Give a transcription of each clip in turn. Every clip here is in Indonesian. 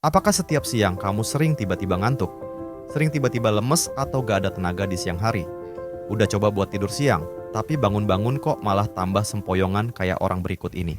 Apakah setiap siang kamu sering tiba-tiba ngantuk? Sering tiba-tiba lemes atau gak ada tenaga di siang hari? Udah coba buat tidur siang, tapi bangun-bangun kok malah tambah sempoyongan kayak orang berikut ini.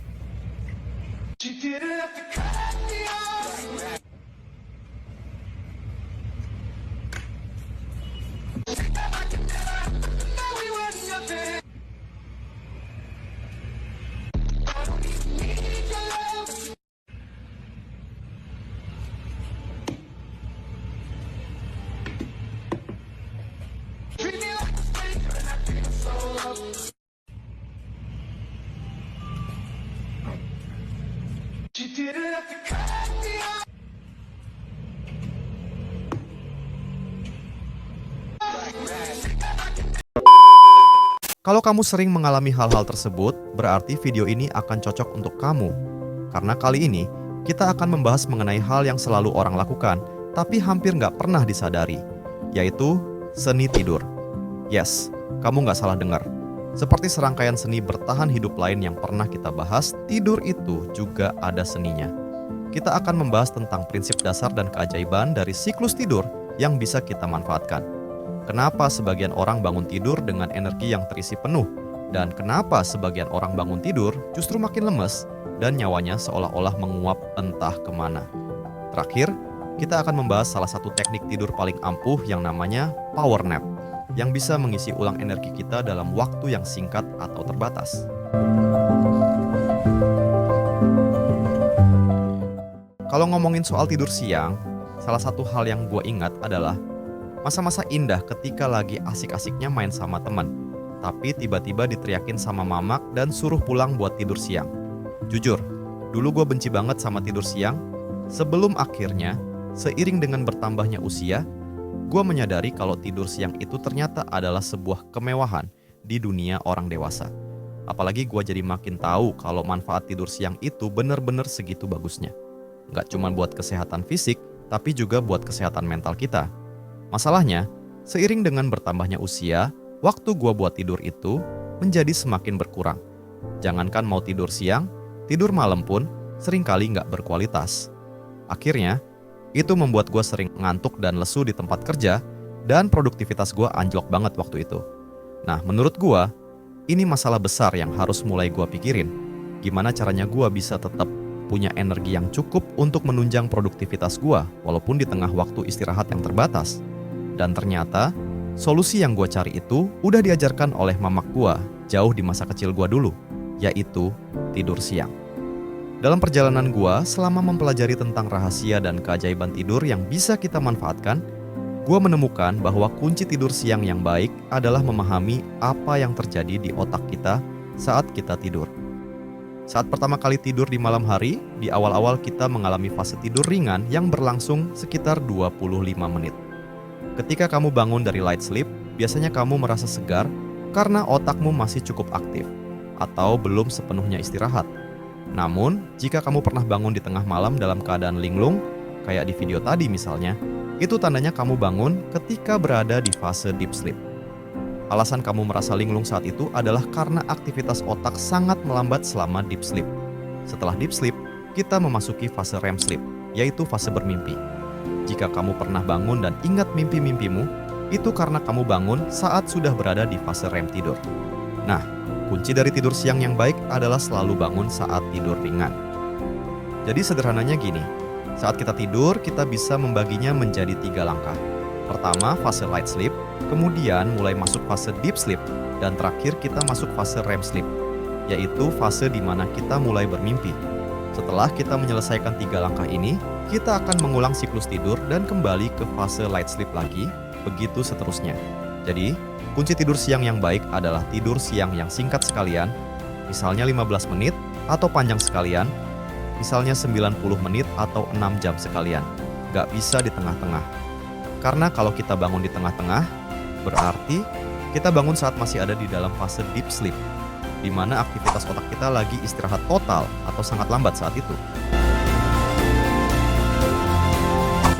Kalau kamu sering mengalami hal-hal tersebut, berarti video ini akan cocok untuk kamu. Karena kali ini, kita akan membahas mengenai hal yang selalu orang lakukan, tapi hampir nggak pernah disadari, yaitu seni tidur. Yes, kamu nggak salah dengar. Seperti serangkaian seni bertahan hidup lain yang pernah kita bahas, tidur itu juga ada seninya. Kita akan membahas tentang prinsip dasar dan keajaiban dari siklus tidur yang bisa kita manfaatkan. Kenapa sebagian orang bangun tidur dengan energi yang terisi penuh, dan kenapa sebagian orang bangun tidur justru makin lemes dan nyawanya seolah-olah menguap entah kemana. Terakhir, kita akan membahas salah satu teknik tidur paling ampuh yang namanya power nap, yang bisa mengisi ulang energi kita dalam waktu yang singkat atau terbatas. Kalau ngomongin soal tidur siang, salah satu hal yang gue ingat adalah masa-masa indah ketika lagi asik-asiknya main sama teman, tapi tiba-tiba diteriakin sama mamak dan suruh pulang buat tidur siang. Jujur, dulu gue benci banget sama tidur siang, sebelum akhirnya, seiring dengan bertambahnya usia, gue menyadari kalau tidur siang itu ternyata adalah sebuah kemewahan di dunia orang dewasa. Apalagi gue jadi makin tahu kalau manfaat tidur siang itu bener-bener segitu bagusnya. Gak cuma buat kesehatan fisik, tapi juga buat kesehatan mental kita. Masalahnya, seiring dengan bertambahnya usia, waktu gua buat tidur itu menjadi semakin berkurang. Jangankan mau tidur siang, tidur malam pun seringkali nggak berkualitas. Akhirnya, itu membuat gua sering ngantuk dan lesu di tempat kerja, dan produktivitas gua anjlok banget waktu itu. Nah, menurut gua, ini masalah besar yang harus mulai gua pikirin. Gimana caranya gua bisa tetap punya energi yang cukup untuk menunjang produktivitas gua, walaupun di tengah waktu istirahat yang terbatas. Dan ternyata, solusi yang gue cari itu udah diajarkan oleh mamak gue jauh di masa kecil gue dulu, yaitu tidur siang. Dalam perjalanan gue, selama mempelajari tentang rahasia dan keajaiban tidur yang bisa kita manfaatkan, gue menemukan bahwa kunci tidur siang yang baik adalah memahami apa yang terjadi di otak kita saat kita tidur. Saat pertama kali tidur di malam hari, di awal-awal kita mengalami fase tidur ringan yang berlangsung sekitar 25 menit. Ketika kamu bangun dari light sleep, biasanya kamu merasa segar karena otakmu masih cukup aktif atau belum sepenuhnya istirahat. Namun, jika kamu pernah bangun di tengah malam dalam keadaan linglung, kayak di video tadi misalnya, itu tandanya kamu bangun ketika berada di fase deep sleep. Alasan kamu merasa linglung saat itu adalah karena aktivitas otak sangat melambat selama deep sleep. Setelah deep sleep, kita memasuki fase REM sleep, yaitu fase bermimpi. Jika kamu pernah bangun dan ingat mimpi-mimpimu, itu karena kamu bangun saat sudah berada di fase REM tidur. Nah, kunci dari tidur siang yang baik adalah selalu bangun saat tidur ringan. Jadi sederhananya gini, saat kita tidur, kita bisa membaginya menjadi 3 langkah. Pertama, fase light sleep, kemudian mulai masuk fase deep sleep, dan terakhir kita masuk fase REM sleep, yaitu fase di mana kita mulai bermimpi. Setelah kita menyelesaikan 3 langkah ini, kita akan mengulang siklus tidur dan kembali ke fase light sleep lagi, begitu seterusnya. Jadi, kunci tidur siang yang baik adalah tidur siang yang singkat sekalian, misalnya 15 menit, atau panjang sekalian, misalnya 90 menit atau 6 jam sekalian. Gak bisa di tengah-tengah. Karena kalau kita bangun di tengah-tengah, berarti kita bangun saat masih ada di dalam fase deep sleep, di mana aktivitas otak kita lagi istirahat total atau sangat lambat saat itu.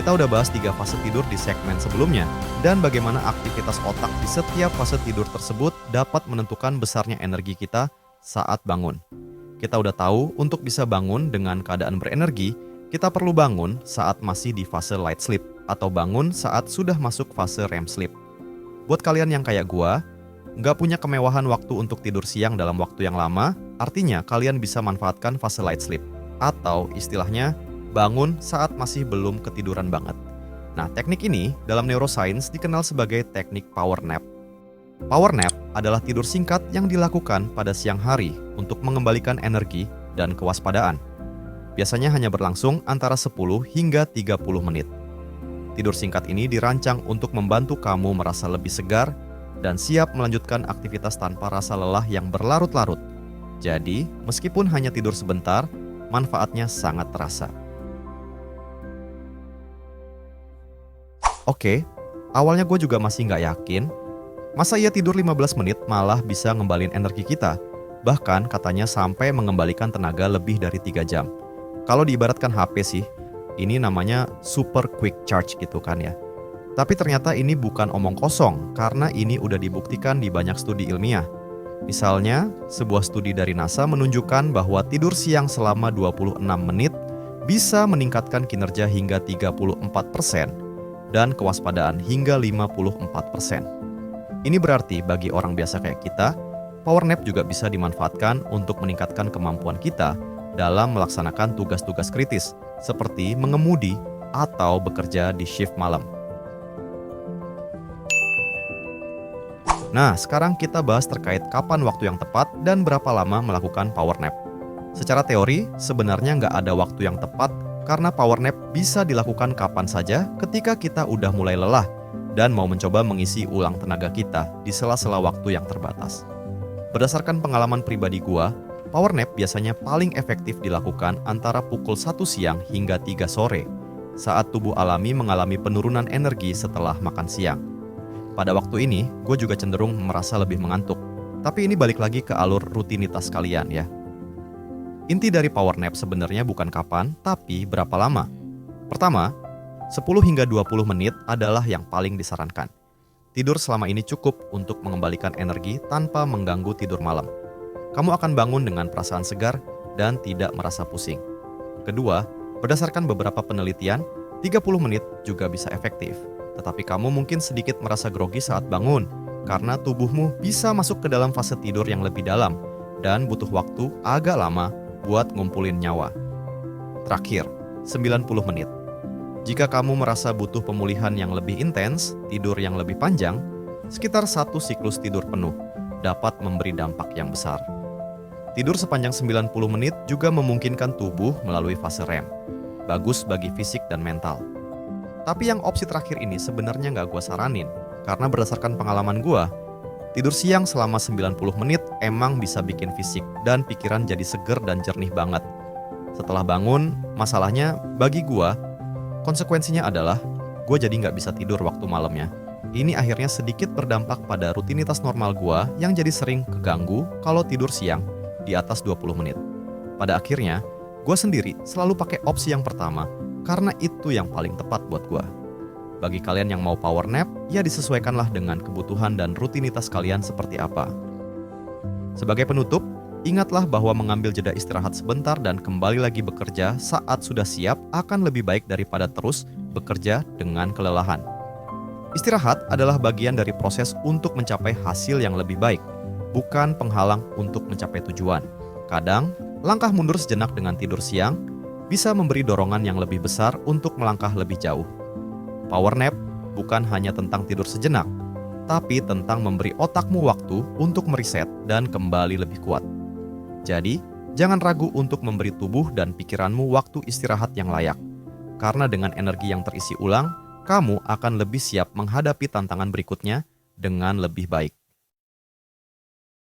Kita udah bahas 3 fase tidur di segmen sebelumnya, dan bagaimana aktivitas otak di setiap fase tidur tersebut dapat menentukan besarnya energi kita saat bangun. Kita udah tahu untuk bisa bangun dengan keadaan berenergi, Kita perlu bangun saat masih di fase light sleep atau bangun saat sudah masuk fase REM sleep. Buat kalian yang kayak gua, nggak punya kemewahan waktu untuk tidur siang dalam waktu yang lama, artinya kalian bisa manfaatkan fase light sleep. Atau istilahnya, bangun saat masih belum ketiduran banget. Nah, teknik ini dalam neuroscience dikenal sebagai teknik power nap. Power nap adalah tidur singkat yang dilakukan pada siang hari untuk mengembalikan energi dan kewaspadaan. Biasanya hanya berlangsung antara 10 hingga 30 menit. Tidur singkat ini dirancang untuk membantu kamu merasa lebih segar dan siap melanjutkan aktivitas tanpa rasa lelah yang berlarut-larut. Jadi, meskipun hanya tidur sebentar, manfaatnya sangat terasa. Oke, awalnya gue juga masih nggak yakin, masa iya tidur 15 menit malah bisa ngembalin energi kita? Bahkan katanya sampai mengembalikan tenaga lebih dari 3 jam. Kalau diibaratkan HP sih, ini namanya super quick charge gitu kan ya. Tapi ternyata ini bukan omong kosong, karena ini udah dibuktikan di banyak studi ilmiah. Misalnya, sebuah studi dari NASA menunjukkan bahwa tidur siang selama 26 menit bisa meningkatkan kinerja hingga 34% dan kewaspadaan hingga 54%. Ini berarti bagi orang biasa kayak kita, power nap juga bisa dimanfaatkan untuk meningkatkan kemampuan kita dalam melaksanakan tugas-tugas kritis, seperti mengemudi atau bekerja di shift malam. Nah, sekarang kita bahas terkait kapan waktu yang tepat dan berapa lama melakukan power nap. Secara teori, sebenarnya nggak ada waktu yang tepat karena power nap bisa dilakukan kapan saja ketika kita udah mulai lelah dan mau mencoba mengisi ulang tenaga kita di sela-sela waktu yang terbatas. Berdasarkan pengalaman pribadi gua, power nap biasanya paling efektif dilakukan antara pukul 1 siang hingga 3 sore, saat tubuh alami mengalami penurunan energi setelah makan siang. Pada waktu ini, gue juga cenderung merasa lebih mengantuk. Tapi ini balik lagi ke alur rutinitas kalian ya. Inti dari power nap sebenarnya bukan kapan, tapi berapa lama. Pertama, 10 hingga 20 menit adalah yang paling disarankan. Tidur selama ini cukup untuk mengembalikan energi tanpa mengganggu tidur malam. Kamu akan bangun dengan perasaan segar dan tidak merasa pusing. Kedua, berdasarkan beberapa penelitian, 30 menit juga bisa efektif. Tetapi kamu mungkin sedikit merasa grogi saat bangun, karena tubuhmu bisa masuk ke dalam fase tidur yang lebih dalam dan butuh waktu agak lama buat ngumpulin nyawa. Terakhir, 90 menit. Jika kamu merasa butuh pemulihan yang lebih intens, tidur yang lebih panjang, sekitar 1 siklus tidur penuh dapat memberi dampak yang besar. Tidur sepanjang 90 menit juga memungkinkan tubuh melalui fase REM. Bagus bagi fisik dan mental. Tapi yang opsi terakhir ini sebenarnya nggak gue saranin, karena berdasarkan pengalaman gue, tidur siang selama 90 menit emang bisa bikin fisik dan pikiran jadi seger dan jernih banget. Setelah bangun, masalahnya bagi gue, konsekuensinya adalah gue jadi nggak bisa tidur waktu malamnya. Ini akhirnya sedikit berdampak pada rutinitas normal gue yang jadi sering keganggu kalau tidur siang di atas 20 menit. Pada akhirnya, gue sendiri selalu pakai opsi yang pertama, karena itu yang paling tepat buat gue. Bagi kalian yang mau power nap, ya disesuaikanlah dengan kebutuhan dan rutinitas kalian seperti apa. Sebagai penutup, ingatlah bahwa mengambil jeda istirahat sebentar dan kembali lagi bekerja saat sudah siap akan lebih baik daripada terus bekerja dengan kelelahan. Istirahat adalah bagian dari proses untuk mencapai hasil yang lebih baik, bukan penghalang untuk mencapai tujuan. Kadang, langkah mundur sejenak dengan tidur siang bisa memberi dorongan yang lebih besar untuk melangkah lebih jauh. Power nap bukan hanya tentang tidur sejenak, tapi tentang memberi otakmu waktu untuk meriset dan kembali lebih kuat. Jadi, jangan ragu untuk memberi tubuh dan pikiranmu waktu istirahat yang layak. Karena dengan energi yang terisi ulang, kamu akan lebih siap menghadapi tantangan berikutnya dengan lebih baik.